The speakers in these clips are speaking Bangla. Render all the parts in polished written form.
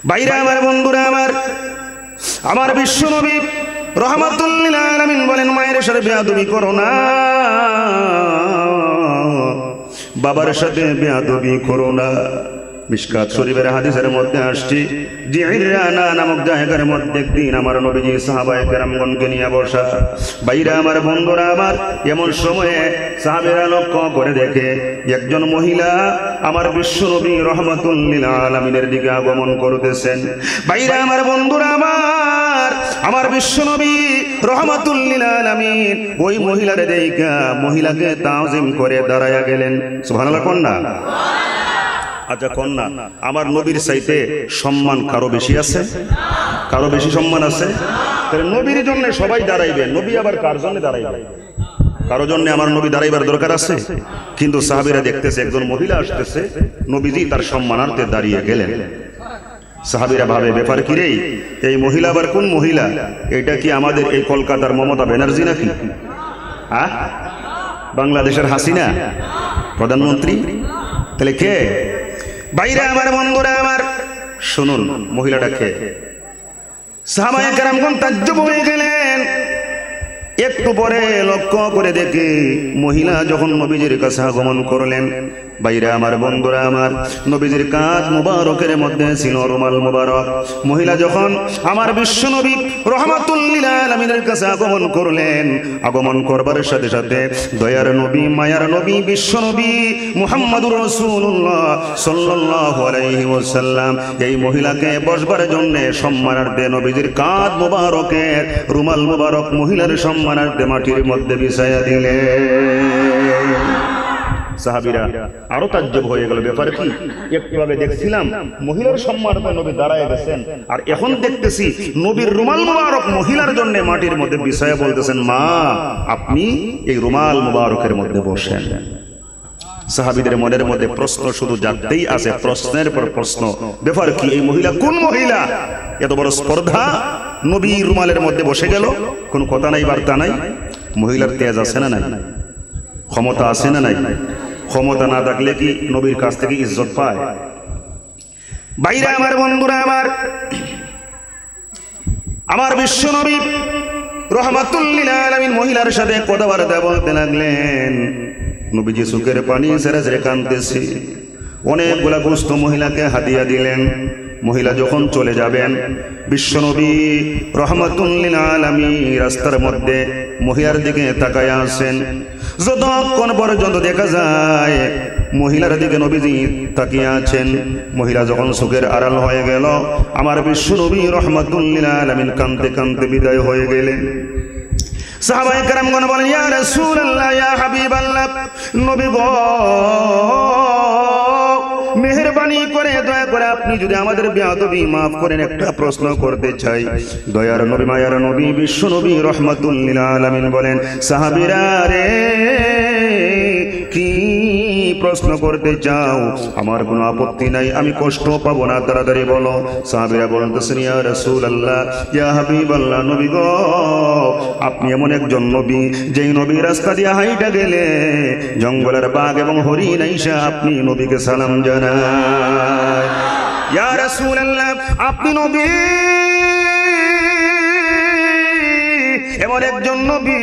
ভাইরা আমার, বন্ধুরা আমার, আমার বিশ্ব নবী রহমাতুল লিল আলামিন বলেন, মায়ের সাথে বেয়াদবি করো না, বাবার সাথে বেয়াদবি করো না। মিশকাত শরীফের হাদিসের মধ্যে আসছে, জিরানা নামক জায়গার মধ্যে একদিন আমার নবীজি সাহাবায়ে কেরামগণকে নিয়ে বসা। ভাইরা আমার, বন্ধুরা আমার, এমন সময়ে সাহাবেরা লক্ষ্য করে দেখে একজন মহিলা আমার বিশ্ব নবী রহমাতুল লিল আলামিনের দিকে আগমন করতেছেন। ভাইরা আমার, বন্ধুরা আমার, আমার বিশ্ব নবী রহমাতুল লিল আলামিন ওই মহিলারে দেখা মহিলাকে তাজিম করে দাঁড়ায়া গেলেন। সুবহানাল্লাহ কোন না? আচ্ছা কোন না, আমার নবীর চাইতে সম্মান কারো বেশি আছে? কারো বেশি সম্মান আছে? তাহলে নবীর জন্য সবাই দাঁড়াইবে, নবী আবার কার জন্য দাঁড়াইবে? কারো জন্য আমার নবী দাঁড়াইবার দরকার আছে? কিন্তু সাহাবীরা দেখতেছে একজন মহিলা আসতেছে, নবীজি তার সম্মানার্থে দাঁড়িয়ে গেলেন। সাহাবীরা ভাবে, ব্যাপার কি রে, এই মহিলা আবার কোন মহিলা? এটা কি আমাদের এই কলকাতার মমতা ব্যানার্জি নাকি? বাংলাদেশের হাসিনা প্রধানমন্ত্রী? তাহলে কে? ভাইরা আমার, বন্ধুরা আমার, শুনুন মহিলাটা কে? সাহাবায়ে কেরামগণ তাজ্জব হয়ে গেলেন। একটু পরে লক্ষ্য করে দেখে মহিলা যখন নবীজির কাছে আগমন করলেন, ভাইরা আমার, বন্ধুরা আমার, নবীজির কাঁধ মুবারকের মধ্যে ছিল রুমাল মুবারক। মহিলা যখন আমার বিশ্ব নবী রহমাতুল লিল আলামিনের কাছে আগমন করলেন, আগমন করবার সাথে সাথে দয়ার নবী, মায়ার নবী, বিশ্ব নবী মুহাম্মদুর রাসূলুল্লাহ সাল্লাল্লাহু আলাইহি ওয়াসাল্লাম এই মহিলাকে বসবার জন্য সম্মানার্থে নবীজির কাঁধ মুবারকের রুমাল মুবারক মহিলার সম্মানার্থে মাটির মধ্যে বিছায়া দিলেন। সাহাবীরা আরো তাজ্জব হয়ে গেল, ব্যাপার কি? একটুভাবে দেখছিলাম মহিলার সম্মানার্থে নবী দাঁড়ায় গেছেন, আর এখন দেখতেছি নবীর রুমাল মুবারক মহিলার জন্য মাটির মধ্যে বিছায়া বলতেছেন, মা আপনি এই রুমাল মুবারকের মধ্যে বসেন। সাহাবীদের মনের মধ্যে প্রশ্ন শুধু জাগতেই আছে, প্রশ্নের পর প্রশ্ন। ব্যাপার কি? এই মহিলা কোন মহিলা? এত বড় স্পর্ধা, নবী রুমালের মধ্যে বসে গেল, কোন কথা নাই, বার্তা নাই। মহিলার তেজ আছে না নাই? ক্ষমতা আছে না নাই? ক্ষমতা না থাকলে কি নবীর কাছ থেকে ইজ্জত পায়? ভাইরা আমার, বন্ধুরা আমার, আমার বিশ্ব নবী রহমাতুল লিল আলামিন মহিলার সাথে কথাবার্তা বলতে লাগলেন। নবীজি চোখের পানি ছেড়ে ছেড়ে কাঁদতেছে। অনেকগুলা গোশত মহিলাকে হাদিয়া দিলেন। মহিলা যখন চলে যাবেন, বিশ্বনবী রহমাতুল লিল আলামিন রাস্তার মধ্যে মহিলার দিকে তাকায় আছেন। যতক্ষণ পর্যন্ত দেখা যায় মহিলার দিকে নবীজি তাকিয়ে আছেন, মহিলা যখন চোখের আড়াল হয়ে গেল, আমার বিশ্বনবী রহমাতুল লিল আলামিন কাঁদতে কাঁদতে বিদায় হয়ে গেলেন। সাহাবায়ে কেরামগণ বলেন, ইয়া রাসূলুল্লাহ, ইয়া হাবিবাল্লাহ, নবী গো, মেহেরবানি করে দয়া করে আপনি যদি আমাদের বেয়াদবি মাফ করেন, একটা প্রশ্ন করতে চাই। দয়ার নবী, মায়ার নবী, বিশ্ব নবী রহমাতুল লিল আলামিন বলেন, সাহাবীরা রে, কি প্রশ্ন করতে চাও? আমার কোনো আপত্তি নাই, আমি কষ্ট পাবো না, তাড়াতাড়ি বলো। সাহাবীরা বলতেছেন, ইয়া রাসূলুল্লাহ, ইয়া হাবিবাল্লাহ, নবী গো, আপনি এমন একজন নবী যেই নবী রাস্তা দিয়ে হাইটা গেলে জঙ্গলের বাঘ এবং হরিণ আইসা আপনি নবীকে সালাম জানায়। ইয়া রাসূলুল্লাহ, আপনি নবী এমন একজন নবী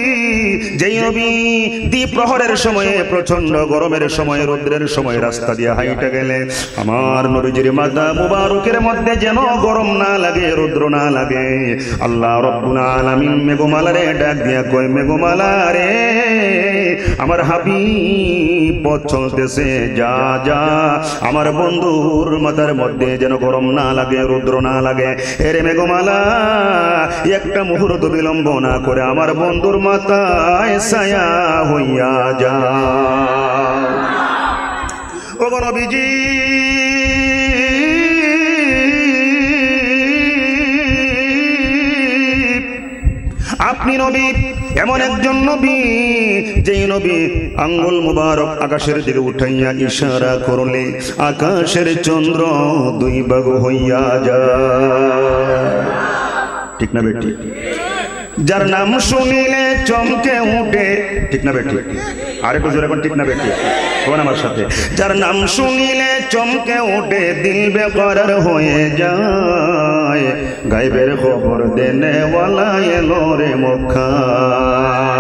যেই নবী দ্বিপ্রহরের সময়ে, প্রচন্ড গরমের সময়ে, রৌদ্রের সময় রাস্তা দিয়ে হাইটা গেলে আমার নবীজির মাথা মুবারকের মধ্যে যেন গরম না লাগে, রৌদ্র না লাগে। আল্লাহ রব্বুল আলামিন মেঘমালারে ডাক দিয়া কয়, মেঘমালারে, আমার হাবিব পথ চলতেছে, যা যা আমার বন্ধুর মাথার মধ্যে যেন গরম না লাগে, রৌদ্র না লাগে। এরে মেঘমালা, একটা মুহূর্ত বিলম্ব না করে আমার বন্ধুর মাথায় ছায়া হইয়া যা। ও নবীজি, আপনি নবী এমন একজন নবী যেই নবী আঙ্গুল মুবারক আকাশের দিকে উঠাইয়া ইশারা করলে আকাশের চন্দ্র দুই ভাগ হইয়া যায়। ঠিক না বেটি? যার নাম শুনিলে চমকে উঠে, ঠিক না বেটি? আরেকটু জোরে এখন, ঠিক না বেটি? কোন আমার সাথে? যার নাম শুনিলে চমকে উঠে দিল বেকরার হয়ে যায়, গায়বের খবর দেনে ওয়ালা এলো রে মক্কায়।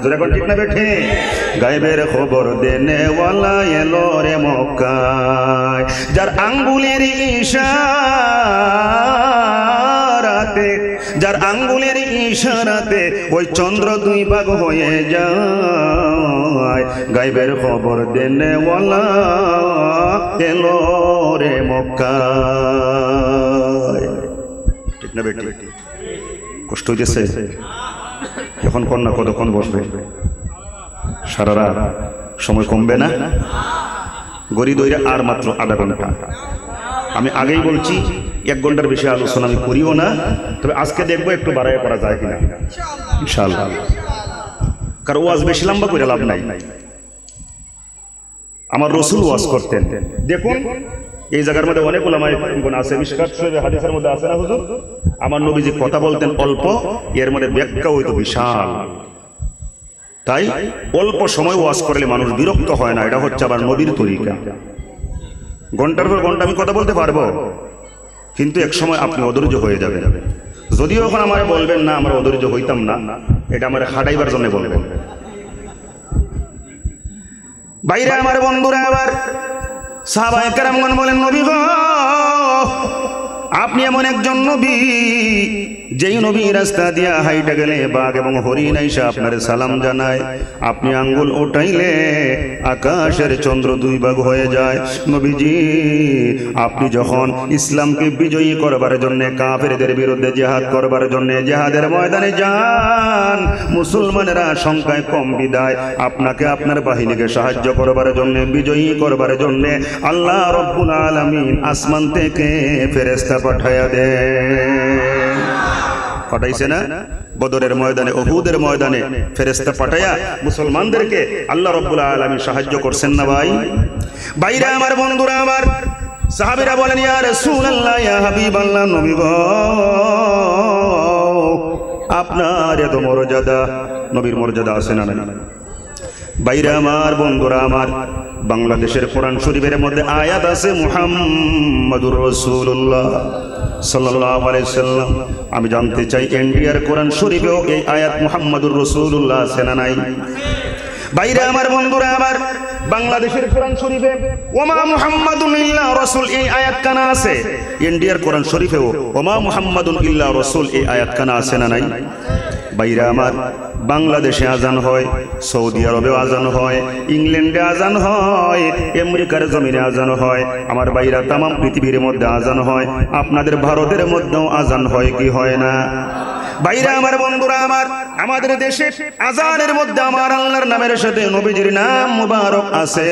জোরে এখন, ঠিক না বেটি? গায়বের খবর দেনে ওয়ালা এলো রে মক্কায়। যার আঙ্গুলের ইশারাতে, যার আঙ্গুলের ইশারাতে ওই চন্দ্র দুই ভাগ হয়ে যায়, গায়বের খবর দেনে ওয়ালা এলো রে মক্কায়। ঠিক না বেটি? কষ্ট হইতেছে? এখন কন্যা কতক্ষণ বসবে? সারা রাত? সময় কমবে না? গড়ি দইরা আর মাত্র আধা ঘন্টা। আমি আগেই বলছি 1 ঘন্টার বেশি আলোচনা আমি করিও না, তবে আজকে দেখবো একটু বাড়াইয়া করা যায় কিনা, ইনশাআল্লাহ। কারণ ওয়াজ বেশি লম্বা করে লাভ নাই। আমার রাসূল ওয়াজ করতেন। দেখুন এই জায়গার মধ্যে অনেক উলামায়ে কেরাম আছে, মিশকাত শরীফের হাদিসের মধ্যে আছে না হুজুর? আমার নবীজি কথা বলতেন অল্প, এর মধ্যে ব্যাখ্যা হইতো বিশাল। তাই অল্প সময় ওয়াজ করলে মানুষ বিরক্ত হয় না, এটা হচ্ছে আবার নবীর তরিকা। ঘন্টার পর ঘন্টা আমি কথা বলতে পারবো, কিন্তু এক সময় আপনি অধৈর্য হয়ে যাবেন। যদিও এখন আমার বলবেন না আমরা অধৈর্য হইতাম না, এটা আমার হাঁটাইবার জন্য বলবেন। বাইরে আমার বন্ধুরা, আবার সাহাবায়ে কেরামগণ বলেন, নবী গো আপনি এমন একজন নবী, যেই নবী রাস্তা দিয়া হাইটা গেলে বাঘ এবং হরিণ আইসা আপনার সালাম জানায়, আপনি আঙ্গুল উঠাইলে আকাশের চন্দ্র দুই ভাগ হয়ে যায়। নবীজি আপনি যখন ইসলামকে বিজয়ী করবার জন্য, কাফেরদের বিরুদ্ধে জিহাদ করবার জন্য জিহাদের ময়দানে যান, মুসলমানেরা সংখ্যায় কম বিদায় আপনাকে আপনার বাহিনীকে সাহায্য করবার জন্য, বিজয়ী করবার জন্য আল্লাহ রব্বুল আলামিন আসমান থেকে ফেরেশতা পাঠায়া দেন। পাঠাইছে না? বদরের ময়দানে, উহুদের ময়দানে ফেরেশতা পাঠায়া মুসলমানদেরকে আল্লাহ রাব্বুল আলামিন সাহায্য করছেন না ভাই? বাইরে আমার বন্ধুরা, আমার সাহাবীরা বলেন, ইয়া রাসূলুল্লাহ, ইয়া হাবিবাল্লাহ, নবী গো আপনার এত মর্যাদা, নবীর মর্যাদা আছে না? বাইরে আমার বন্ধুরা, আমার বাংলাদেশের কোরআন শরীফের মধ্যে আয়াত আছে মুহাম্মাদুর রাসূলুল্লাহ সাল্লাল্লাহু আলাইহি সাল্লাম। আমি জানতে চাই ইন্ডিয়ার কোরআন শরীফেও এই আয়াত মুহাম্মাদুর রাসূলুল্লাহ আছে না নাই? বাইরে আমার বন্ধুরা, আমার বাংলাদেশের কোরআন শরীফে ওমা মুহাম্মাদুন ইল্লা রাসূল এই আয়াত কানা আছে। ইন্ডিয়ার কোরআন শরীফেও ওমা মুহাম্মাদুন ইল্লা রাসূল এই আয়াত কানা আছে না নাই? বাইরে আমার বাংলাদেশে আজান হয়, সৌদি আরবেও আজান হয়, ইংল্যান্ডে আজান হয়, আমেরিকার জমিনে আজান হয়, আমার বাইরা তাম পৃথিবীর মধ্যে আজান হয়, আপনাদের ভারতের মধ্যেও আজান হয় কি হয় না? বাইরে আমার বন্ধুরা, আমার আমাদের দেশে আজানের মধ্যে আমার আল্লাহর নামের সাথে নবীজির নাম মুবারক আছে।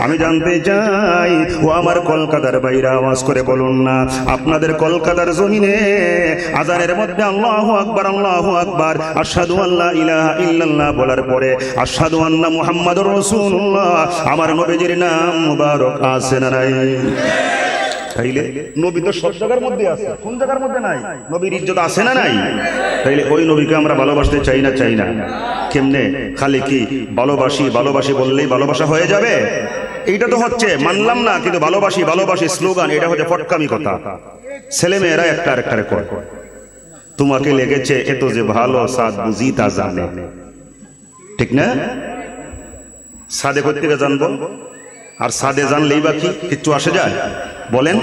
আমি জানতে চাই, ও আমার কলকাতার বাইরে আওয়াজ করে বলুন না, আপনাদের কলকাতার জমিনে আজানের মধ্যে আল্লাহু আকবার, আল্লাহু আকবার, আশহাদু আল্লা ইলাহা ইল্লাল্লাহ বলার পরে আশহাদু আন্না মুহাম্মাদুর রাসূলুল্লাহ আমার নবীজির নাম মুবারক আছে না নাই? তাইলে নবী তো সব জায়গার মধ্যে আছে, কোন জায়গার মধ্যে নাই? নবীর ইজ্জত আছে না নাই? তাইলে ওই নবীকে আমরা ভালোবাসতে চাই না? চাই না। কেমনে? খালি কি ভালোবাসি ভালোবাসি বললেই ভালোবাসা হয়ে যাবে? এইটা তো হচ্ছে মানলাম না, কিন্তু ভালোবাসি ভালোবাসি স্লোগান, এটা হচ্ছে ফটকামি কথা। ছেলে মেয়েরা একটা আরেকটারে কয়, তোমাকে লেগেছে এত যে ভালো, সাদ বুঝি তা জানে, ঠিক না? সাদে করতে জানবো, আর সাদে জানলেই বা কি কিচ্ছু আসে যায়? বলেন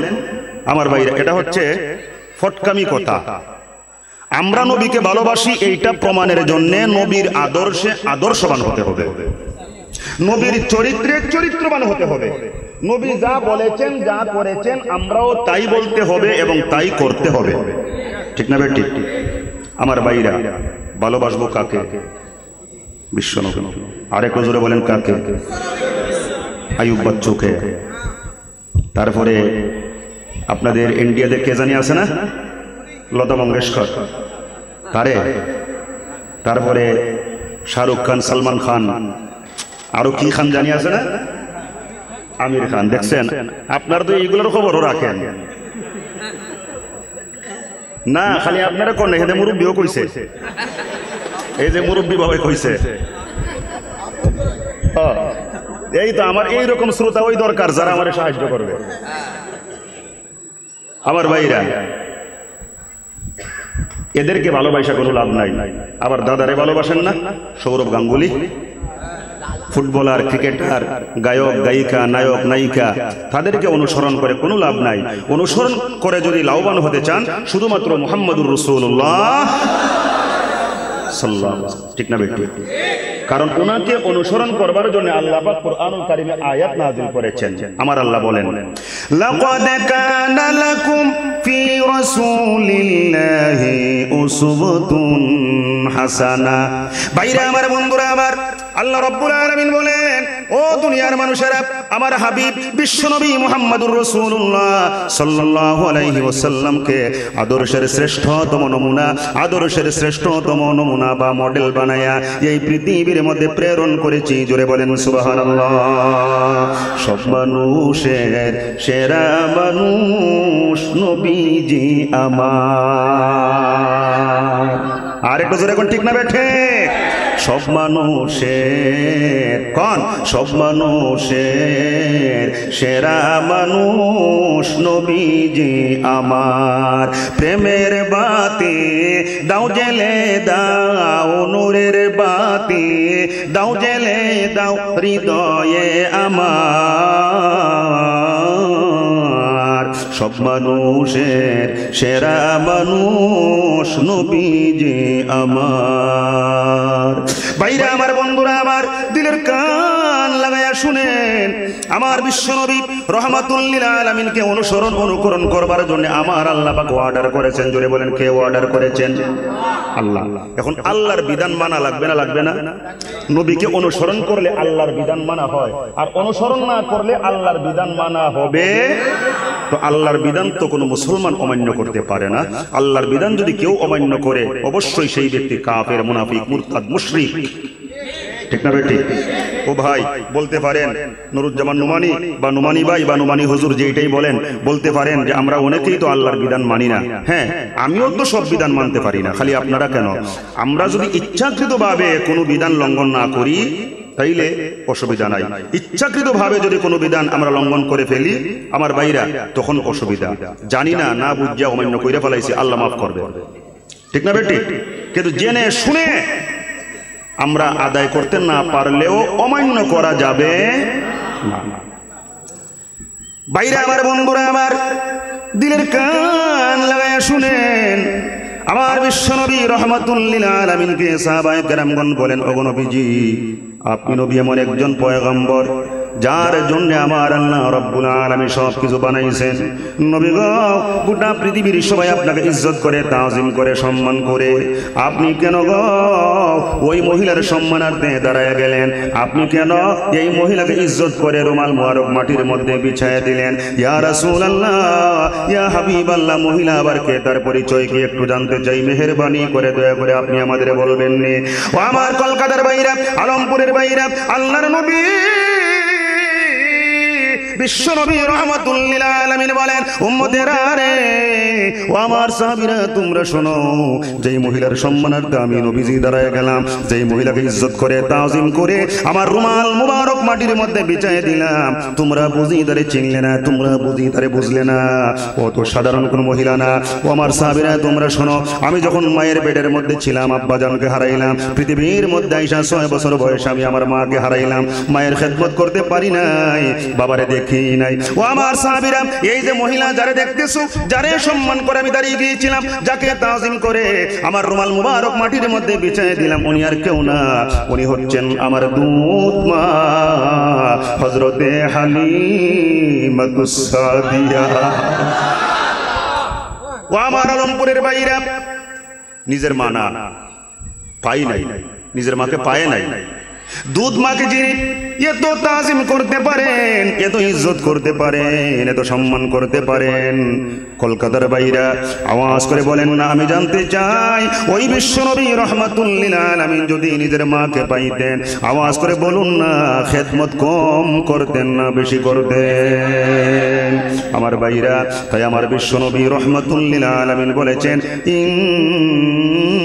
আমার ভাইরা, এটা হচ্ছে ফটকামি কথা। আমরা নবীকে ভালোবাসি এইটা প্রমাণের জন্য নবীর আদর্শে আদর্শবান হতে হবে, নবীর চরিত্রে চরিত্রবান হতে হবে। নবী যা বলেছেন, যা করেছেন আমরাও তাই বলতে হবে এবং তাই করতে হবে, ঠিক না বেটি? আমার ভাইরা, ভালোবাসবো কাকে? বিশ্বনবী। আরেক জোরে বলেন কাকে? আইয়ুব বাচ্চুকে। তারপরে আপনাদের ইন্ডিয়াতে কে জানি আছে না, লতা মঙ্গেশকর, তারে। তারপরে শাহরুখ খান, সালমান খান, আরো কি খান জানি আছে না, আমির খান। দেখছেন, আপনারা তো এইগুলোর খবরও রাখেন। না খালি আপনারা কোন এখানে মুরব্বীও কইছে, এই যে মুরব্বী বাবা কইছে। এই তো আমার এইরকম শ্রোতা ওই দরকার যারা আমার সাহায্য করবে। আমার ভাইরা, এদেরকে ভালোবাসা কোনো লাভ নাই। আবার দাদারে ভালোবাসেন না? সৌরভ গাঙ্গুলি ফুটবলার, ক্রিকেটার, গায়ক, গায়িকা, নায়ক, নায়িকা, তাদেরকে অনুসরণ করে কোনো লাভ নাই। অনুসরণ করে যদি লাভবান হতে চান শুধুমাত্র মুহাম্মদুর রাসূলুল্লাহ সাল্লাল্লাহু আলাইহি ওয়াসাল্লাম, ঠিক না বেটি? কারণ ওনাকে অনুসরণ করবার জন্য আল্লাহ পাক কুরআনুল কারীমে আয়াত নাযিল করেছেন। আমার আল্লাহ বলেন, লাকাদ কানা লাকুম ফি রাসূলিল্লাহি উসওয়াতুন হাসানা। ভাইরা আমার, বন্ধুরা আমার, আল্লাহ রাব্বুল আলামিন বলেন, ও দুনিয়ার মানুষেরা, আমার হাবিব বিশ্বনবী মুহাম্মদুর রাসূলুল্লাহ সাল্লাল্লাহু আলাইহি ওয়াসাল্লামকে আদর্শের শ্রেষ্ঠতম নমুনা, আদর্শের শ্রেষ্ঠতম নমুনা বা মডেল বানায়া এই পৃথিবীর মধ্যে প্রেরণ করেছি। জোরে বলেন সুবহানাল্লাহ। সব মানুষের সেরা মানুষ নবীজি আমার। আর একটু জোরে কোন, ঠিক না বেঠে? সব মানুষের কোন, সব মানুষের সেরা মানুষ নবীজি আমার। প্রেমের বাতি দাও জেলে দাও, নূরের বাতি দাও জেলে দাও হৃদয়ে আমার। সব মানুষের সেরা মানুষ নবীজি আমার। ভাইরা আমার, বন্ধুরা আমার, দিলের কান লাগাইয়া শুনেন, আমার বিশ্বনবী রহমাতুল লিল আলামিনকে অনুসরণ অনুকরণ করবার জন্য আমার আল্লাহ পাক অর্ডার করেছেন। জোরে বলেন, কে অর্ডার করেছেন? আল্লাহ। এখন আল্লাহর বিধান মানা লাগবে না লাগবে না? নবীকে অনুসরণ করলে আল্লাহর বিধান মানা হয়, আর অনুসরণ না করলে আল্লাহর বিধান মানা হবে। তো আল্লাহর বিধান তো কোনো মুসলমান অমান্য করতে পারে না। আল্লাহর বিধান যদি কেউ অমান্য করে অবশ্যই সেই ব্যক্তি কাফের, মুনাফিক, মুরতাদ, মুশরিক, ঠিক না বেটি? ও ভাই, বলতে পারেন নুরুজ্জামান নুমানি বা নুমানি ভাই বা নুমানি হুজুর যেটাই বলেন, বলতে পারেন যে আমরা অনেকেই তো আল্লাহর বিধান মানি না। হ্যাঁ, আমিও তো সব বিধান মানতে পারি না, খালি আপনারা কেন? আমরা যদি ইচ্ছাকৃতভাবে কোনো বিধান লঙ্ঘন না করি তাইলে অসুবিধা নাই। ইচ্ছাকৃতভাবে যদি কোনো বিধান আমরা লঙ্ঘন করে ফেলি আমার ভাইরা, তখন অসুবিধা। জানি না, না বুঝিয়া অমান্য কইরা ফেলাইছি, আল্লাহ মাফ করবে, ঠিক না বেটি? কিন্তু জেনে শুনে আমরা আদায় করতে না পারলেও অমান্য করা যাবে না। ভাইরা আমার, বন্ধুরা আমার, দিলের কান লাগাইয়া শুনেন, আমার বিশ্বনবী রহমাতুল লিল আলামিনকে সাহাবায়ে কেরামগণ বলেন, ওগো নবীজি, আপনি নবী এমন একজন পয়গম্বর যার জন্য আমার আল্লাহ রাব্বুল আলামিন সব কিছু বানাইছেন। নবী গো, গোটা পৃথিবীর সবাই আপনাকে ইজ্জত করে, তাজিম করে, সম্মান করে, আপনি কেন গো ওই মহিলার সম্মানার্থে দাঁড়ায় গেলেন? আপনি কেন এই মহিলাকে ইজ্জত করে রুমাল মুবারক মাটির মধ্যে বিছায়া দিলেন? ইয়া রাসূলুল্লাহ, ইয়া হাবিবাল্লাহ, মহিলা আবার কে, তার পরিচয় কি একটু জানতে চাই, মেহেরবানি করে দয়া করে আপনি আমাদের বলবেন নি? ও আমার কলকাতার ভাইরা, আলমপুরের ভাইরা, আল্লাহর নবী বিশ্বনবী রাহমাতুল লিল আলামিন বলেন, উম্মতেরা রে, ও আমার সাহাবীরা, তোমরা শোনো, যেই মহিলার সম্মানার্থে আমি নবীজি দাঁড়ায় গেলাম, যেই মহিলাকে ইজ্জত করে, তাজিম করে আমার রুমাল মুবারক মাটির মধ্যে বিছায় দিলাম, তোমরা বুঝি তারে চিনলে না, তোমরা বুঝি তারে বুঝলে না, ও তো সাধারণ কোনো মহিলা না। ও আমার সাহাবীরা, তোমরা শোনো, আমি যখন মায়ের পেটের মধ্যে ছিলাম আব্বাজানকে হারাইলাম, পৃথিবীর মধ্যে আইসা 6 বছর বয়সে আমি আমার মাকে হারাইলাম, মায়ের খেদমত করতে পারি নাই, বাবারে দেখি নাই। ও আমার সাহাবীরা, এই যে মহিলা যারে দেখতেছো, যারে সম্মান করে আমি দাঁড়িয়ে গিয়েছিলাম, যাকে তাজিম করে আমার রুমাল মুবারক মাটির মধ্যে বিছায় দিলাম, উনি আর কেউ না, উনি হচ্ছেন আমার দুধ মা হযরতে হালিমাতুস সাদিয়া। ও আমার আলমপুরের ভাইরা, নিজের মা না, পাই নাই, নিজের মাকে পায় নাই, দুধ মাকে যিনি এত তাজিম করতে পারেন, এত ইজ্জত করতে পারেন, এত সম্মান করতে পারেন, কলকাতার ভাইরা আওয়াজ করে বলেন না, আমি জানতে চাই ওই বিশ্বনবী রাহমাতুল লিল আলামিন যদি নিজের মাকে পাইতেন, আওয়াজ করে বলুন না, খেদমত কম করতেন না বেশি করতেন? আমার ভাইরা, তাই আমার বিশ্বনবী রাহমাতুল লিল আলামিন বলেছেন, ইন্নাল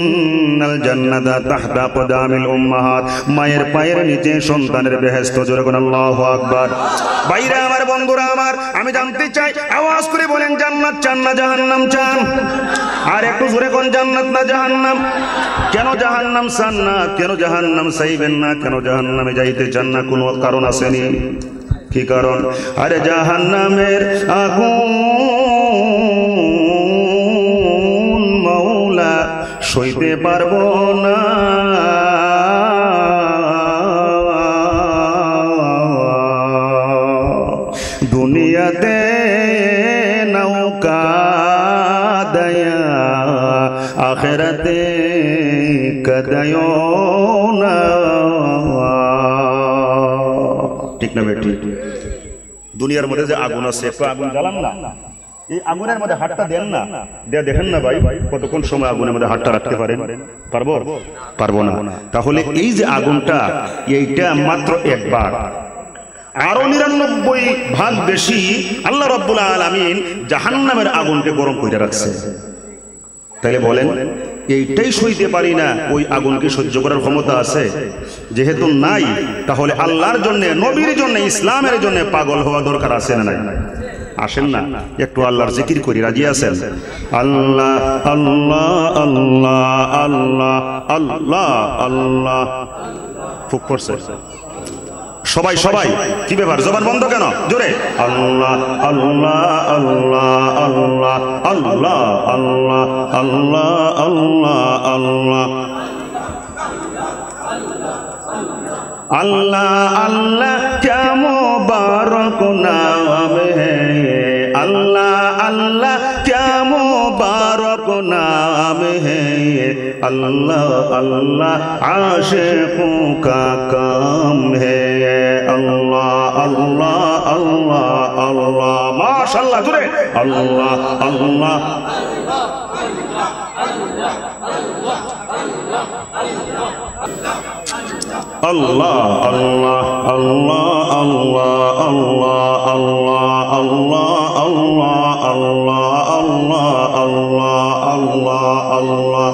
জান্নাতা তাহতা কদামিল উম্মাহাত, মায়ের পায়ের নিচে সন্তানের বেহেশত। জোরে বলেন আল্লাহু আকবার। ভাইরা আমার, বন্ধুরা আমার, আমি জানতে চাই, আওয়াজ করে বলেন, জান্নাত চান না জাহান্নাম চান? আর একটু জোরে কোন, জান্নাত না জাহান্নাম? কেন জাহান্নাম চান না? কেন জাহান্নাম চাইবেন না? কেন জাহান্নামে যাইতে চান না? কোনো কারণ আসেনি? কি কারণ? আরে জাহান্নামের আগুন মাওলা সইতে পারবো না, দুনিয়াতে নৌকা দয়া, আখিরাতে কদয়ো না। ঠিক না বেটি? দুনিয়ার মধ্যে যে আগুন আছে, একটু আগুন জ্বালান না, এই আগুনের মধ্যে হাতটা দেন না, দেখেন না ভাই কতক্ষণ সময় আগুনের মধ্যে হাতটা রাখতে পারেন? পারবো? পারবো না। তাহলে এই যে আগুনটা, এইটা মাত্র একবার, আরো 99 ভাগ বেশি আল্লাহ রাব্বুল আলামিন জাহান্নামের আগুনকে গরম করে রাখছে। তাইলে বলেন, এইটাই সইতে পারি না, ওই আগুনকে সহ্য করার ক্ষমতা আছে? যেহেতু নাই, তাহলে আল্লাহর জন্য, নবীর জন্য, ইসলামের জন্য পাগল হওয়া দরকার আছে না নাই? আসেন না একটু আল্লাহর জিকির করি, রাজি আছেন? আল্লাহ আল্লাহ আল্লাহ আল্লাহ আল্লাহ আল্লাহ। খুব করছে সবাই সবাই, কি ব্যাপার, জবান বন্ধ কেন? জোরে আল্লাহ আল্লাহ আল্লাহ আল্লাহ আল্লাহ আল্লাহ আল্লাহ আল্লাহ আল্লাহ আল্লাহ আল্লাহ, ক্যা মুবারক নাম হ্যায়, আল্লাহ আল্লাহ ক্যা মুবারক নাম হ্যায়, আল্লাহ আল্লাহ आशिकों का काम है, अल्लाह अल्लाह अल्लाह अल्लाह। माशाअल्लाह, जुड़े अल्लाह अल्लाह अल्लाह अल्लाह अल्लाह अल्लाह अल्लाह अल्लाह अल्लाह अल्लाह अल्लाह अल्लाह अल्लाह अल्लाह।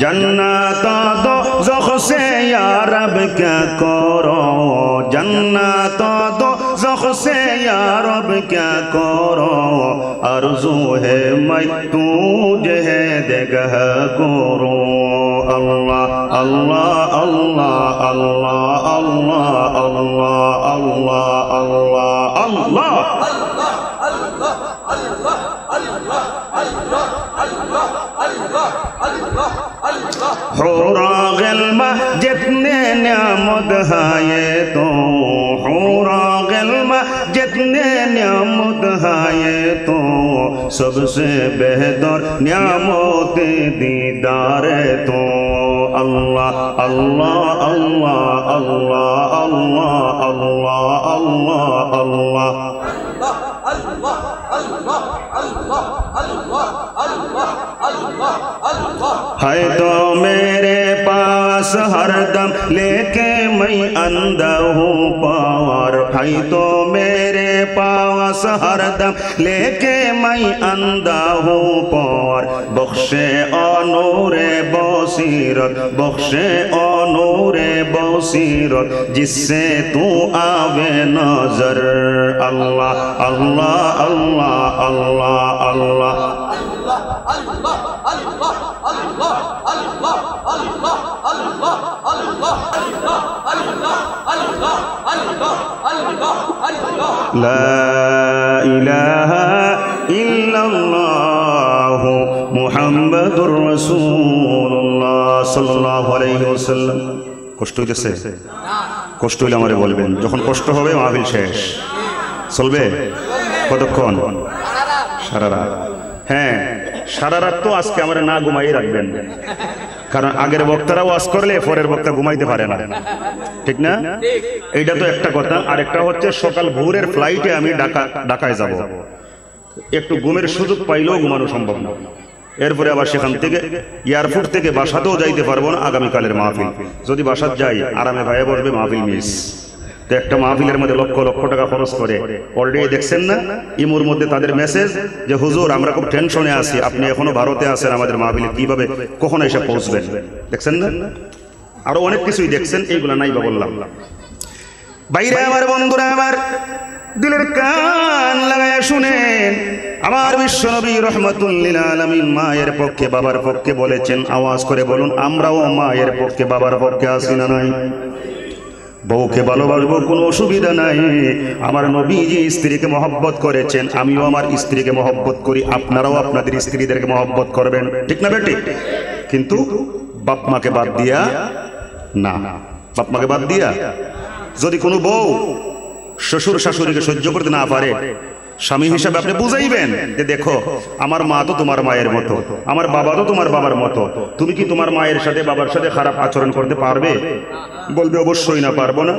जन्नत दोज़ख से या रब क्या करो, जन्नत दोज़ख से या रब क्या करो, आरज़ू है मैं तुझे देगा करो। अल्लाह अल्लाह अल्लाह अल्लाह अल्लाह अल्लाह अल्लाह अल्लाह अल्लाह हुरा गिल्मा जितने नियामत है ये तो, हुरा गिल्मा जितने नियामत है ये तो, सबसे बेहतर नियामत दीदार तो। अल्लाह अल्लाह अल्लाह अल्लाह अल्लाह अल्लाह अल्लाह अल्लाह है तो मेरे पास हरदम लेके मैं अंधा हूँ पार, है तो मेरे पास हरदम लेके मैं अंधा हूँ पार, बख्शे नूरे बसीरत, बख्शे नूरे बसीरत, जिससे तू आवे नजर। अल्लाह अल्लाह अल्लाह अल्लाह अल्लाह ला इलाहा इल्लल्लाह मुहम्मदुर रसूलुल्लाह सल्लल्लाहु अलैहि वसल्लम। কষ্ট হইতেছে? কষ্ট হইলে আমারে বলবেন, যখন কষ্ট হবে মাহফিল শেষ। চলবে কতক্ষণ? সারা রাত। হ্যাঁ, সারা রাত তো আজকে আমরা না ঘুমাই রাখবেন, কারণ আগের বক্তারা ওয়াজ করলে পরের বক্তা ঘুমাইতে পারে না, ঠিক না? এইটা তো একটা কথা। আরেকটা হচ্ছে সকাল ভোরের ফ্লাইটে আমি ঢাকায় যাব, একটু ঘুমের সুযোগ পাইলেও ঘুমানো সম্ভব না। এরপরে আবার সেখান থেকে এয়ারপোর্ট থেকে বাসাতেও যাইতে পারবো না আগামীকালের মাহফিল। যদি বাসাত যাই আরামে ভাইয়া বসবে, মাহফিল মিস। তো একটা মাহফিলের মধ্যে লক্ষ লক্ষ টাকা খরচ করে, অলরেডি দেখছেন না ইমুর মধ্যে তাদের মেসেজ যে হুজুর আমরা খুব টেনশনে আছি, আপনি এখনো ভারতে আছেন, আমাদের মাহফিলে কিভাবে কখন এসে পৌঁছবেন, দেখছেন না? আরো অনেক কিছুই দেখছেন, এইগুলা নাই বা বললাম। বাইরে আমার বন্ধুরা আমার, দিলের কান লাগায় শুনেন, আমার বিশ্বনবী রাহমাতুল লিল আলামিন মায়ের পক্ষে বাবার পক্ষে বলেছেন, আওয়াজ করে বলুন, আমরাও মায়ের পক্ষে বাবার পক্ষে আছি না নাই? বউকে ভালোবাসবো, কোনো অসুবিধা নাই। আমার নবীজি স্ত্রীকে মহব্বত করেছেন, আমিও আমার স্ত্রীকে মহব্বত করি, আপনারাও আপনাদের স্ত্রীদেরকে মহব্বত করবেন, ঠিক না বেটি? কিন্তু বাপ মাকে বাদ দিয়া না, বাপ মাকে বাদ দিয়া। যদি কোনো বউ শ্বশুর শাশুড়িকে সহ্য করতে না পারে, স্বামী হিসাবে আপনি বুঝাইবেন যে দেখো আমার মা তো তোমার মায়ের মতো, আমার বাবা তো তোমার বাবার মতো, তুমি কি তোমার মায়ের সাথে বাবার সাথে খারাপ আচরণ করতে পারবে? বলবে অবশ্যই না, পারবো না।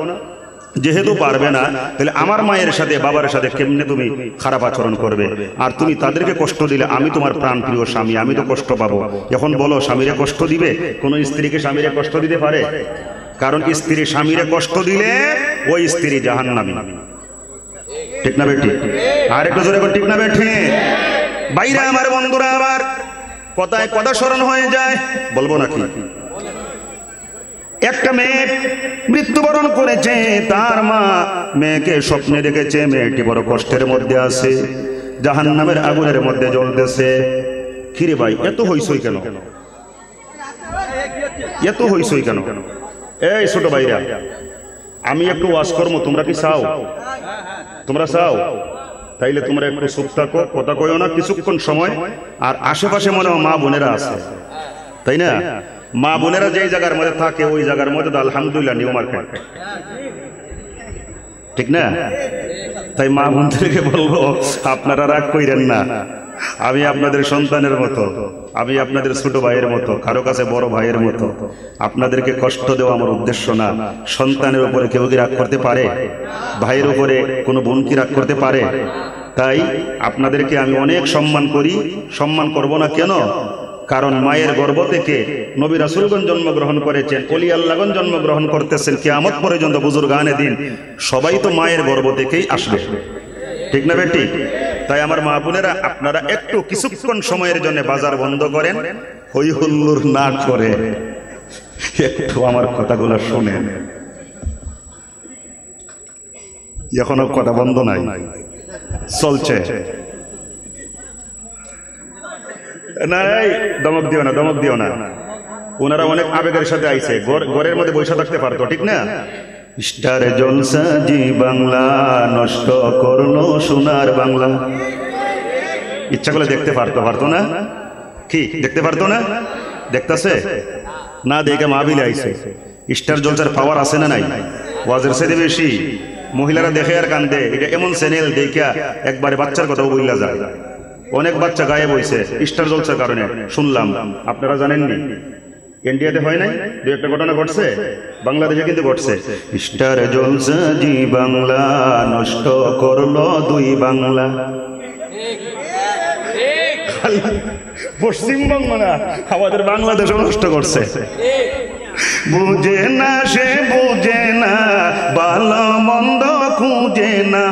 যেহেতু পারবে না, তাহলে আমার মায়ের সাথে বাবার সাথে কেমনে তুমি খারাপ আচরণ করবে? আর তুমি তাদেরকে কষ্ট দিলে আমি তোমার প্রাণ প্রিয় স্বামী, আমি তো কষ্ট পাবো। এখন বলো, স্বামীরে কষ্ট দিবে? কোন স্ত্রীকে স্বামীরে কষ্ট দিতে পারে? কারণ স্ত্রী স্বামীরে কষ্ট দিলে ওই স্ত্রী জাহান্নামী, ঠিক না বেটি? আর একটু জোরে ঠিক না বেটি? বাইরে আমার বন্ধুরা আমার, কথায় কথা স্মরণ হয়ে যায়, বলবো নাকি? একটা মেয়ে মৃত্যুবরণ করেছে, তার মা মেয়েকে স্বপ্নে দেখেছে মেয়েটি বড় কষ্টের মধ্যে আছে, জাহান্নামের আগুনের মধ্যে জ্বলতেছে। কিরে ভাই, এত হইছই কেন? এত হইছই কেন? এই ছোট ভাইরা, আমি একটু ওয়াজ করবো, তোমরা কি চাও? তোমরা চাও? তাইলে তোমরা একটু চুপ থাকো, কথা কইও না কিছুক্ষণ সময়। আর আশেপাশে মনে হয় মা বোনেরা আছে, তাই না? মা বোনেরা যেই জায়গার মধ্যে থাকে ওই জায়গার মধ্যে তো আলহামদুলিল্লাহ নিউ মার্কেট, ঠিক না? তাই মা বোনদেরকে বলবো, আপনারা রাগ কইরেন না, আমি আপনাদের সন্তানের মতো, আমি আপনাদের ছোট ভাইয়ের মতো, কারো কাছে বড় ভাইয়ের মতো। আপনাদেরকে কষ্ট দেওয়া আমার উদ্দেশ্য না। সন্তানের উপরে কেউ কি রাগ করতে পারে? ভাইয়ের উপরে কোনো বোন কি রাগ করতে পারে? তাই আপনাদেরকে আমি অনেক সম্মান করি, সম্মান করব না কেন? কারণ মায়ের গর্ভ থেকে নবী রাসূলগণ জন্মগ্রহণ করেছেন, ওলি আল্লাহগণ জন্মগ্রহণ করতেছেন, কিয়ামত পর্যন্ত বুজুর্গানে দিন সবাই তো মায়ের গর্ভ থেকেই আসবে, ঠিক না বেটি? তাই আমার মা বোনেরা, আপনারা একটু কিছুক্ষণ সময়ের জন্য বাজার বন্ধ করেন, হই হুল্লোর না করে একটু আমার কথাগুলো শোনেন। এখনো কথা বন্ধ নাই, চলছে। নাই, দমক দিও না, দমক দিও না। ওনারা অনেক আবেগের সাথে আইছে, ঘরের মধ্যে বসে থাকতে পারতো, ঠিক না? স্টার জলসা জি বাংলা নষ্ট করলো সোনার বাংলা, ইচ্ছা করলে দেখতে পারতো না? কি দেখতে পারতো না? দেখতেছে না? দেখে মাহফিলে আইছে। স্টার জলসার পাওয়ার আছে না নাই? ওয়াজের সাথে বেশি মহিলারা দেখে আর কান্দে। এটা এমন চ্যানেল দেখা একবারে বাচ্চার কথাও বইলা যায়। অনেক বাচ্চা গায়েব হইছে স্টার জলসার কারণে, শুনলাম। আপনারা জানেননি? ইন্ডিয়াতে হয় নাই, দু একটা ঘটনা ঘটছে, বাংলাদেশে কিন্তু ঘটছে। স্টার জলসা জি বাংলা নষ্ট করলো দুই বাংলা। পশ্চিমবঙ্গ না, আমাদের বাংলাদেশও নষ্ট করছে। বুঝে না সে, বুঝে না, ভালো মন্দ খুঁজে না,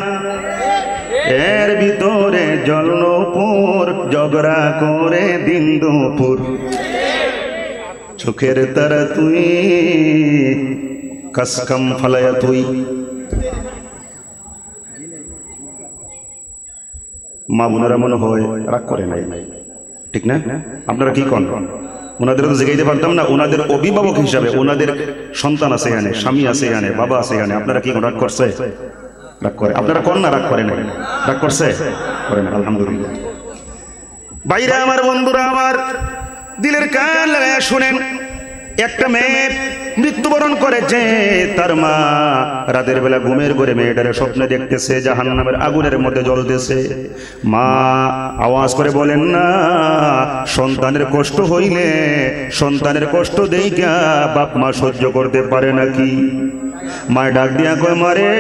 এর ভিতরে জলনপুর ঝগড়া করে দিন দুপুর। চোখের তারা তুই, কাসকাম ফালায়া তুই। মা বোনেরা মনে হয় রাগ করে নাই, ঠিক না? আপনারা কি কন? ওনাদের তো জিগাইতে পারতাম না, ওনাদের অভিভাবক হিসাবে ওনাদের সন্তান আছে এখানে, স্বামী আছে এখানে, বাবা আছে এখানে। আপনারা কি রাগ করছে? রাগ করে? আপনারা কন না রাগ করে নাই? রাগ করছে? করেন, আলহামদুলিল্লাহ। বাইরে আমার বন্ধুরা আমার, দিলের কান লাগায় শুনেন, একটা মেয়ে মৃত্যুবরণ করেছে, তার মা রাতের বেলা ঘুমের ঘরে মেয়েটারে স্বপ্নে দেখতেছে জাহান্নামের আগুনের মধ্যে জ্বলতেছে। মা আওয়াজ করে বলেন না, সন্তানের কষ্ট হইলে সন্তানের কষ্ট দেইগা বাপ মা সহ্য করতে পারে নাকি? মা ডাক দিয়া কয়, মারে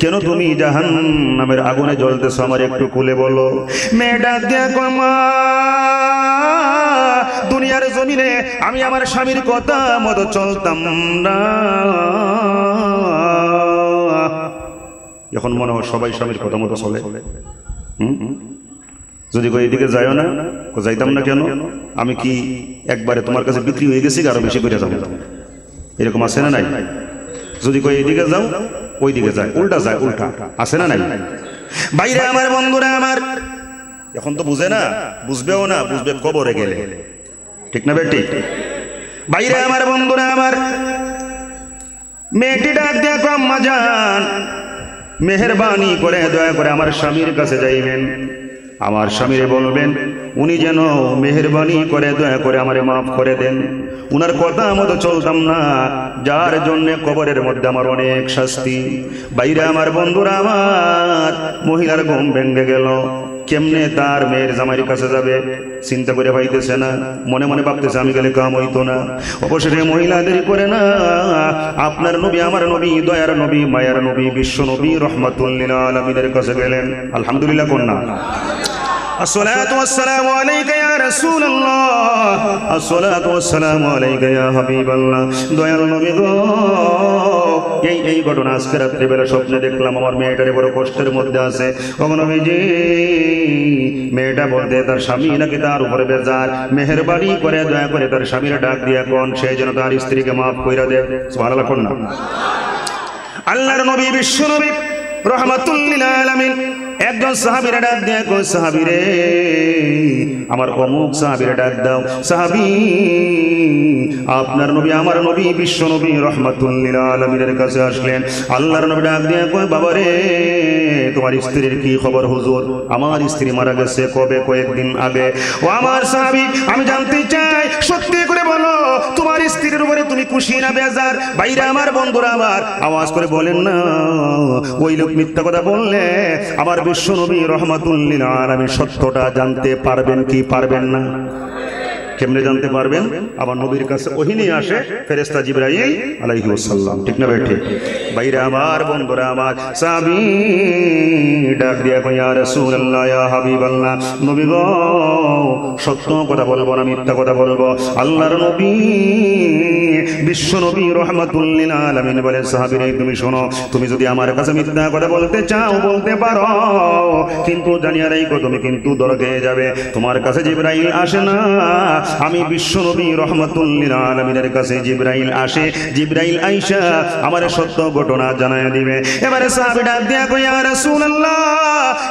কেন তুমি জাহান্নামের আগুনে জ্বলতেছো, আমার একটু খুলে বলো। মেয়ে ডাক দিয়া কয়, মা দুনিয়ার জমিনে আমি আমার স্বামীর কথা মতো চলতাম না, এখন মনে হয় সবাই স্বামীর কথা মতো চলে। যদি কই এদিকে যাইও না, যাইতাম না কেন, আমি কি একবারে তোমার কাছে বিক্রি হয়ে গেছি আরো বেশি করে যাবো, এরকম আছে না নাই? যদি কই এদিকে যাও ওই দিকে যায়, উল্টা যায়, উল্টা আছে না নাই? বাইরে আমার বন্ধুরা আমার, এখন তো বুঝে না, বুঝবেও না, বুঝবে কবরে গেলে, ঠিক না বেটি? বাইরে আমার বন্ধুরা আমার, মেয়েটি ডাক দেখো আম্মা জান, মেহেরবানি করে দয়া করে আমার স্বামীর কাছে যাইবেন, আমার স্বামীরে বলবেন উনি যেন মেহেরবানি করে দয়া করে আমারে মাফ করে দেন, উনার কথা মতো চলতাম না, যার জন্য কবরের মধ্যে আমার অনেক শাস্তি। বাইরে আমার বন্ধুরা আমার, মহিলার ঘুম ভেঙে গেল, কেমনে তার মেয়ের জামাইয়ের কাছে যাবে চিন্তা করে পাইতেছে না, মনে মনে ভাবতেছে আমি গেলে কাম হইতো না। অবশেষে মহিলা দেরি করে না, আপনার নবী, আমার নবী, দয়ার নবী, মায়ার নবী, বিশ্ব নবী রহমাতুল লিল আলামিনের কাছে গেলেন। আলহামদুলিল্লাহ কন্যা, আসসালাতু ওয়াসসালামু আলাইকা ইয়া রাসূলুল্লাহ, আসসালাতু ওয়াসসালামু আলাইকা ইয়া হাবিবাল্লাহ। দয়াল নবী গো, এই ঘটনা আজকে রাত্রে বেলা স্বপ্নে দেখলাম, আমার মেয়েটারে বড় কষ্টের মধ্যে আছে। ও নবীজি, মেয়েটা বলতে তার স্বামী নাকি তার উপরে বেজার, মেহেরবানি করে দয়া করে তার স্বামীর ডাক দিয়া কোন সে যেন তার স্ত্রীকে মাফ কইরা দেয়। সুবহানাল্লাহ কন্যা। আল্লাহর নবী, বিশ্ব নবী রহমাতুল লিল আলামিন একজন সাহাবীরে ডাক দিয়া কই, সাহাবী রে, আমার অমুক সাহাবীরে ডাক দাও। সাহাবী আপনার নবী, আমার নবী, বিশ্ব নবী রহমাতুল লিল আলামিনের কাছে আসলেন। আল্লাহর নবী ডাক দিয়া কই, বাবা রে, তোমার স্ত্রীর কি খবর হুজুর? আমার স্ত্রী মারা গেছে। কবে? কয়েকদিন আগে। ও আমার সাহাবী, আমি জানতে চাই, সত্যি করে বলো, তোমার স্ত্রীর উপরে তুমি খুশি না বেজার? বাইরে আমার বন্ধুরা আমার, আওয়াজ করে বলেন না, ওই লোক মিথ্যা কথা বললে আমার বিশ্ব নবী রহমাতুল লিল আলামিন সত্যটা জানতে পারবেন কি পারবেন না? কেমনে জানতে পারবেন? আমার নবীর কাছে ওহী নিয়ে আসে ফেরেশতা জিবরাইল আলাইহিস সালাম, ঠিক না বেঠি? বাইরে আমার বন্ধুরা আমার, সাহাবী ডাক দিয়া কই, ইয়া রাসূলুল্লাহ, ইয়া হাবিবাল্লাহ, নবী গো, সত্য কথা বলবো না মিথ্যা কথা বলবো? আল্লাহর নবী বিশ্ব নবী রহমাতুল লিল আলামিন বলে, সাহাবী রে, তুমি শোনো, তুমি যদি আমার কাছে মিথ্যা কথা বলতে চাও বলতে পারো, কিন্তু জানিয়া রাখো তুমি কিন্তু ধরা খেয়ে যাবে। তোমার কাছে জিবরাইল আসে না, আমি বিশ্ব নবী রহমাতুল লিল আলামিনের কাছে জিবরাইল আসে। জিবরাইল আইসা আমার সত্য ঘটনা জানায় দিবে। এবারে সাহাবী ডাক দিয়া কই, ইয়া রাসূলুল্লাহ,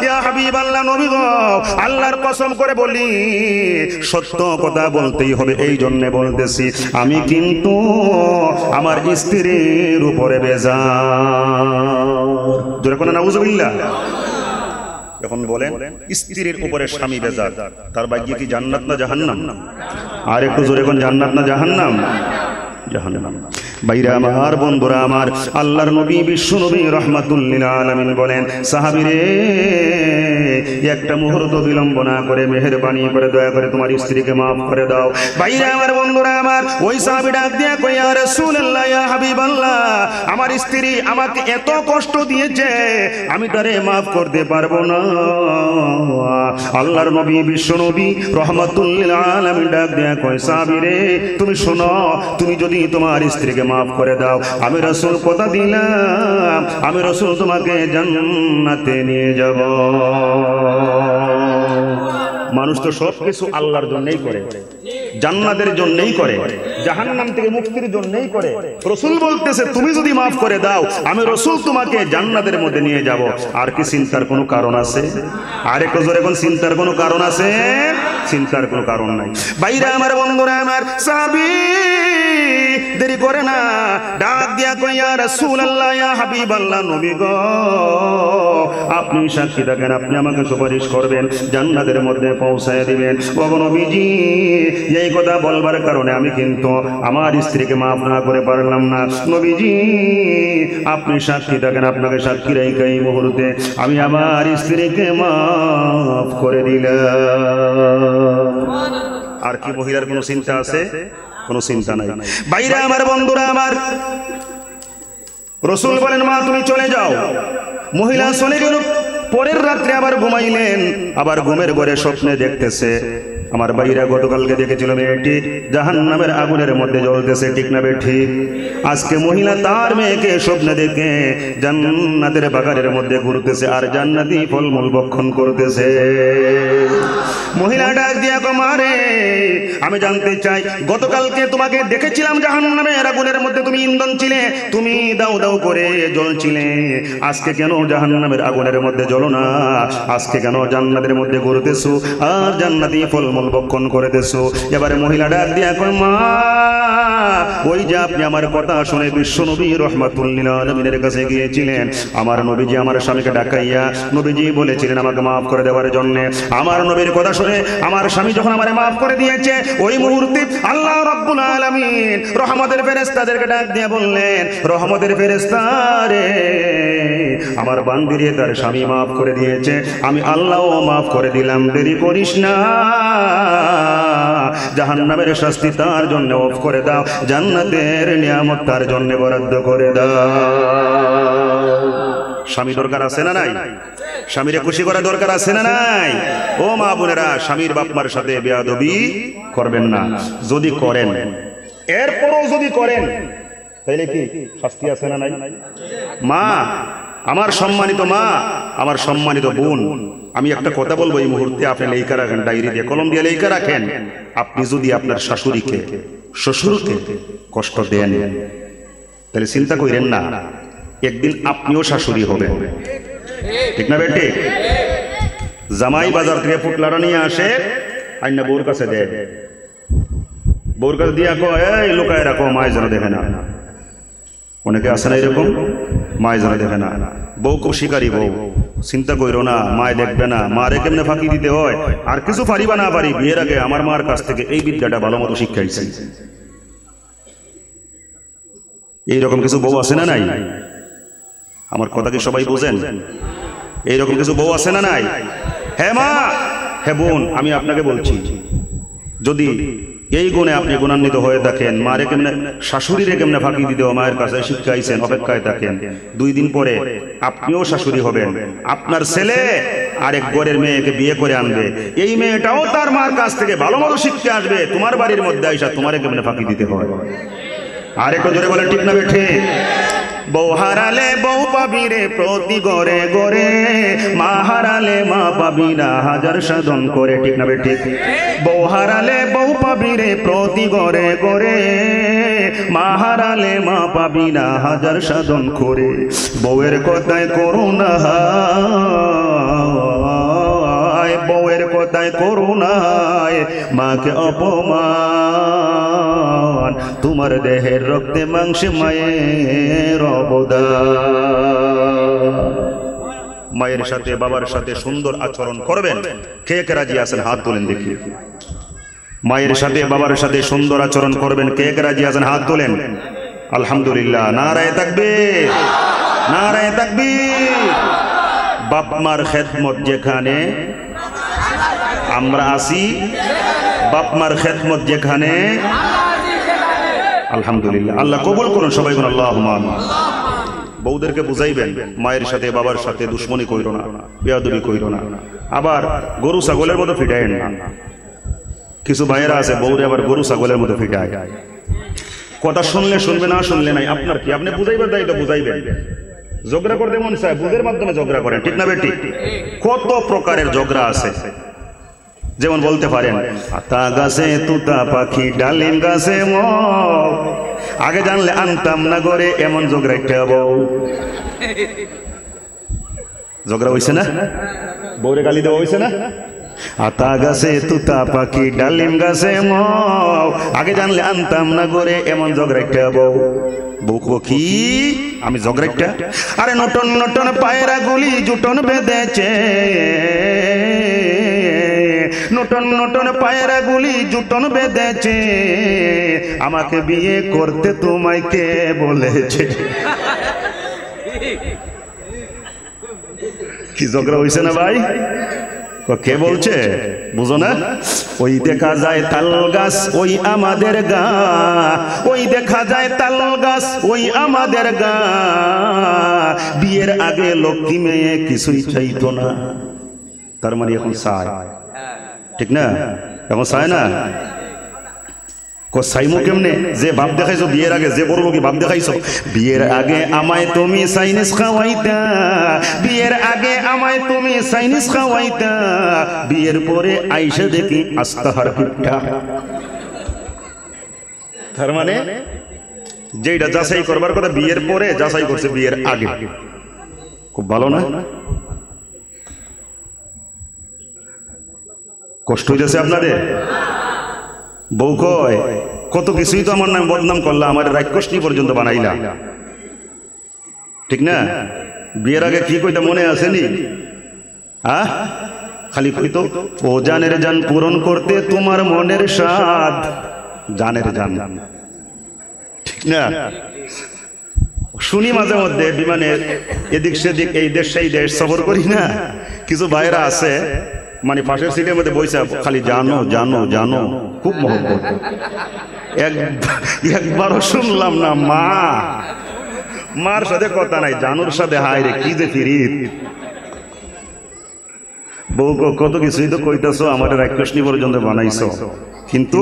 ইয়া হাবিবাল্লাহ, নবী গো, আল্লাহর কসম করে বলি, সত্য কথা বলতেই হবে, এই জন্য বলতেছি, আমি কিন্তু আমার স্ত্রীর উপরে বেজার। জোরে কোন নাউজুবিল্লাহ। এখন বলেন, স্ত্রীর উপরে স্বামী বেজার, তার ভাগ্য কি জান্নাত না জাহান্নাম? আর একটু জোরে কোন, জান্নাত না জাহান্নাম? জাহান্নাম। বাইরে আমার বন্ধুরা আমার, আল্লাহর নবী বিশ্ব নবী রহমাতুল লিল আলামিন বলেন, সাহাবী রে, একটা মুহূর্ত বিলম্ব না করে মেহেরবানি করে দয়া করে তোমার স্ত্রীকে মাফ করে দাও। বাইরে আমার বন্ধুরা আমার, ওই সাহাবী ডাক দিয়া কই, ইয়া রাসূলুল্লাহ, ইয়া হাবিবাল্লাহ, আমার স্ত্রী আমাকে এত কষ্ট দিয়েছে, আমি তারে মাফ করতে পারবো না। আল্লাহর নবী বিশ্ব নবী রহমাতুল লিল আলামিন ডাক দিয়া কই, সাহাবী রে, তুমি শোনো, তুমি যদি তোমার স্ত্রীকে মাফ করে দাও, আমি রাসূল কথা দিলাম, আমি রাসূল তোমাকে জান্নাতে নিয়ে যাব। মানুষ তো সব কিছু আল্লাহর জন্যই করে, জান্নাতের জন্যই করে, জাহান্নাম থেকে মুক্তির জন্যই করে। রাসূল বলতেছে, তুমি যদি মাফ করে দাও, আমি রাসূল তোমাকে জান্নাতের মধ্যে নিয়ে যাব। আর কি চিন্তার কোনো কারণ আছে? আর একটু জোরে কোন, চিন্তার কোনো কারণ আছে? চিন্তার কোনো কারণ নাই। বাইরে আমার বন্ধুরা আমার, সাহাবী দেরি করে না, ডাক দিয়া কই, ইয়া রাসূলুল্লাহ, ইয়া হাবিবাল্লাহ, নবী গো, আপনি সাক্ষী থাকেন, আপনি আমাকে সুপারিশ করবেন, জান্নাতের মধ্যে পৌঁছায় দিবেন। ও নবীজি, এই কথা বলবার কারণে আমি কিন্তু আমার স্ত্রীকে মাফ না করে পারলাম না। নবীজি, আপনি সাক্ষী থাকেন, আপনাকে সাক্ষী রেখে এই মুহূর্তে আমি আমার স্ত্রীকে মাফ করে দিলাম। আর কি মহিলার কোনো চিন্তা আছে? কোনো চিন্তা নাই। বাইরে আমার বন্ধুরা আমার, রাসূল বলেন, মা তুমি চলে যাও। মহিলা চলে গেল। পরের রাত্রে আবার ঘুমাইলেন, আবার ঘুমের ঘরে স্বপ্নে দেখতেছে আমার ভাইরা গতকালকে দেখেছিল মেয়েটি জাহান্নামের আগুনের মধ্যে জ্বলতেছে, ঠিক না ঠিক? আজকে মহিলা তার মেয়েকে স্বপ্নে দেখে জান্নাতের বাগানের মধ্যে ঘুরতেছে আর জান্নাতি ফলমূল ভক্ষণ করতেছে। মহিলা ডাক দিয়া কো মারে, আমি জানতে চাই গতকালকে তোমাকে দেখেছিলাম জাহান্নামের আগুনের মধ্যে, তুমি ইন্ধন ছিলে, তুমি দাউ দাউ করে জ্বলছিলে, আজকে কেন জাহান্নামের আগুনের মধ্যে জ্বলো না? আজকে কেন জান্নাতের মধ্যে ঘুরতেছো আর জান্নাতি ফলমূল ভক্ষণ করতেছো? এবারে মহিলা ডাক দিয়া কয় মা, ওই যে আপনি আমার কথা শুনে বিশ্ব নবী রাহমাতুল লিল আলামিনের কাছে গিয়েছিলেন, আমার নবীজি আমার স্বামীকে ডাকাইয়া নবীজি বলেছিলেন আমাকে মাফ করে দেওয়ার জন্য। আমার নবীর কথা শুনে আমার স্বামী যখন আমারে মাফ করে দিয়েছে, ওই মুহূর্তে আল্লাহ রাব্বুল আলামিন রহমতের ফেরেশতাদেরকে ডাক দিয়ে বললেন, রহমতের ফেরেশতা রে, আমার বান্দিরে তার স্বামী মাফ করে দিয়েছে, আমি আল্লাহও মাফ করে দিলাম, দেরি করিস না, জাহান্নামের শাস্তি তার জন্য অফ করে দাও, জান্নাতের নিয়ামত তার জন্য বরাদ্দ করে দাও। স্বামী দরকার আছে না নাই? স্বামীরে খুশি করা দরকার আছে না নাই? ও মা বোনেরা, স্বামীর বাপমার সাথে বেয়াদবি করবেন না। যদি করেন, এরপরও যদি করেন, তাইলে কি শাস্তি আছে না নাই? মা, আমার সম্মানিত মা, আমার সম্মানিত বোন, আমি একটা কথা বলবো এই মুহূর্তে, আপনি লেখা রাখেন, ডায়েরি দিয়ে কলম দিয়ে লেখা রাখেন। আপনি যদি আপনার শাশুড়িকে শ্বশুরকে কষ্ট দেন, তাহলে চিন্তা করেন না একদিন আপনিও শাশুড়ি হবেন, ঠিক না বেটে? জামাই বাজার থেকে পুটলাটা নিয়ে আসে, আইনা বউর কাছে দেয়, বউর কাছে দিয়া কয় এই লুকায় রাখো, মায় যেন দেখে না। অনেকে আসে না এরকম, মায় যেন দেখে না। বউ খুব শিকারী বউ, চিন্তা কইরো না মায় দেখবে না, মারে কেমনে ফাঁকি দিতে হয় আর কিছু পারিবা না পারি, বিয়ের আগে আমার মার কাছ থেকে এই বিদ্যাটা ভালো মতো শিক্ষাইছি। এইরকম কিছু বউ আছে না নাই? আমার কথা কি সবাই বোঝেন? এইরকম কিছু বউ আছে না নাই? হ্যাঁ মা, হ্যাঁ বোন, আমি আপনাকে বলছি, যদি এই গুণে আপনি গুণান্বিত হয়ে থাকেন, মারে কেমনে শাশুড়িরে কেমনে ফাঁকি দিতে মায়ের কাছে শিক্ষাইছেন, অপেক্ষায় থাকেন, 2 দিন পরে আপনিও শাশুড়ি হবেন, আপনার ছেলে আরেক ঘরের মেয়েকে বিয়ে করে আনবে, এই মেয়েটাও তার মার কাছ থেকে ভালো মতো শিখতে আসবে, তোমার বাড়ির মধ্যে আইসা তোমারে কেমনে ফাঁকি দিতে হয়। আর একটু জোরে বলেন ঠিক না বেঠে? বউ হারালে বউ পাবি রে প্রতি গড়ে গড়ে, মা হারালে মা পাবি না হাজার সাধন করে, ঠিক না বেঠে? বউ হারালে বউ পাবি রে প্রতি গড়ে গড়ে, মা হারালে মা পাবি না হাজার সাধন করে, বউয়ের কথায় করুণা, বউয়ের কথায় করুণায় মাকে অপমান, তোমার দেহের রক্তে মাংসে মায়ের অবদান। মায়ের সাথে বাবার সাথে সুন্দর আচরণ করবেন। কে কে রাজি আছেন হাত তোলেন দেখি। মায়ের সাথে বাবার সাথে সুন্দর আচরণ করবেন, কে কে রাজি আছেন হাত তোলেন। আলহামদুলিল্লাহ, নারায়ে তাকবীর, নারায়ে তাকবীর। বাপ মার খেদমত যেখানে আমরা আসি, বাপ মার খেদমত যেখানে, আলহামদুলিল্লাহ, আল্লাহ কবুল করুন সবাই বলুন আল্লাহুম্মা আমিন। বউদেরকে বুঝাইবেন মায়ের সাথে বাবার সাথে দুশ্মনী কইরো না, বেয়াদবি কইরো না, আবার গরু ছাগলের মতো ফিটায়েন না। কিছু ভাইয়েরা আছে বউরে আবার গরু ছাগলের মতো ফিটায়, কথা শুনলে শুনবে, না শুনলে নাই, আপনার কি? আপনি বুঝাইবার দায়িত্ব বুঝাইবেন। ঝগড়া করতে মন চায়, বুঝের মাধ্যমে ঝগড়া করেন, ঠিক না বেটি? কত প্রকারের ঝগড়া আছে, যেমন বলতে পারেন আতা গাছে তুতা পাখি, ডালিম গাছে মগ, আগে জানলে আনতাম না করে, এমন ঝগড়া একটা বউ। ঝগড়া হইছে না? বউরে গালি দেওয়া হইছে না? আতা গাছে তুতা পাখি, ডালিম গাছে মগ, আগে জানলে আনতাম না করে, এমন ঝগড়া একটা বউ। বউ কি আমি ঝগড়া একটা? আরে নটন নটন পায়রা গুলি জুটন বেঁধেছে, নটন নটন পায়রা গুলি জুটন বেঁধেছে, আমাকে বিয়ে করতে তোমায় কে বলেছে? কি ঝগড়া হইছে না ভাই? কে বলছে বুঝো না? ওই দেখা যায় তাল গাছ ওই আমাদের গা, ওই দেখা যায় তাল গাছ ওই আমাদের গা, বিয়ের আগে লক্ষ্মী মেয়ে কিছুই চাইতো না, তার মানে এখন চায়, ঠিক না? এখন চায় না সাইমো কেমনে যে বাপ দেখাইছো বিয়ের আগে যে বড় কি বাপ দেখাইছো বিয়ের আগে আমায় তুমি চাইনিজ খাওয়াইতা বিয়ের আগে আমায় তুমি চাইনিজ খাওয়াইতা বিয়ের পরে আইসা দেখি আস্তাহার পিঠা তার মানে যেটা যাচাই করবার কথা বিয়ের পরে যাচাই করছে বিয়ের আগে খুব ভালো না কষ্ট হইতেছে আপনাদের বউ কয় কত কিছুই তো আমার নাম বদনাম করলা আমার রাক্ষসনী পর্যন্ত বানাইলা ঠিক না বিয়ের আগে কি কইতা মনে আসেনি খালি কইতো ও জানের জান পূরণ করতে তোমার মনের স্বাদ জানের জান ঠিক না শুনি মাঝে মধ্যে বিমানে এদিক সেদিক এই দেশ সেই দেশ সফর করি না কিছু ভাইরা আছে মানে পাশের সিটের মধ্যে বইসা খালি জানো জানো জানো খুব মহব্বত একবারও শুনলাম না মার সাথে কথা নাই জানুর সাথে হায় রে কি যে ফিরিত বউ কত কিছুই তো কইতাছো আমার রাক্ষসনী পর্যন্ত বানাইছো কিন্তু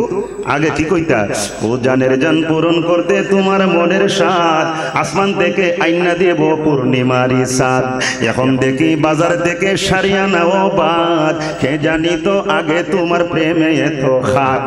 আগে কি কইতা ও জানের জান পূরণ করতে তোমার মনের স্বাদ আসমান থেকে আইনা দেব পূর্ণিমারি সাদ এখন দেখি বাজার থেকে সারিয়া নাও বাদ কে জানি তো আগে তোমার প্রেমে এত খাদ